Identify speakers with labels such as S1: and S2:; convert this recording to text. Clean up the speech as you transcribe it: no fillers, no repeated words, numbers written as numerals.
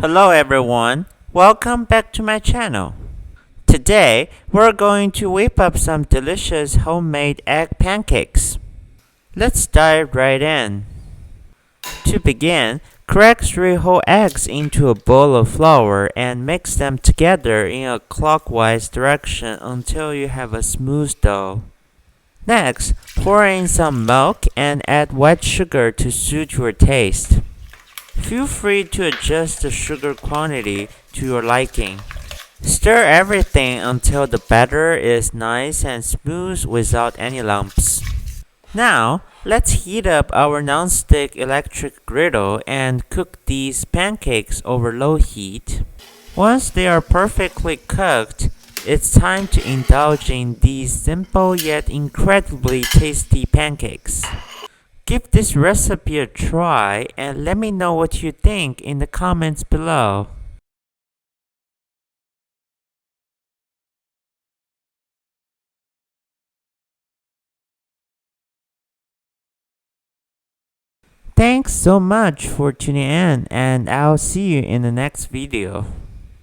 S1: Hello everyone, welcome back to my channel. Today, we're going to whip up some delicious homemade egg pancakes. Let's dive right in. To begin, crack 3 whole eggs into a bowl of flour and mix them together in a clockwise direction until you have a smooth dough. Next, pour in some milk and add white sugar to suit your taste. Feel free to adjust the sugar quantity to your liking. Stir everything until the batter is nice and smooth without any lumps. Now, let's heat up our non-stick electric griddle and cook these pancakes over low heat. Once they are perfectly cooked, it's time to indulge in these simple yet incredibly tasty pancakes. Give this recipe a try and let me know what you think in the comments below. Thanks so much for tuning in and I'll see you in the next video.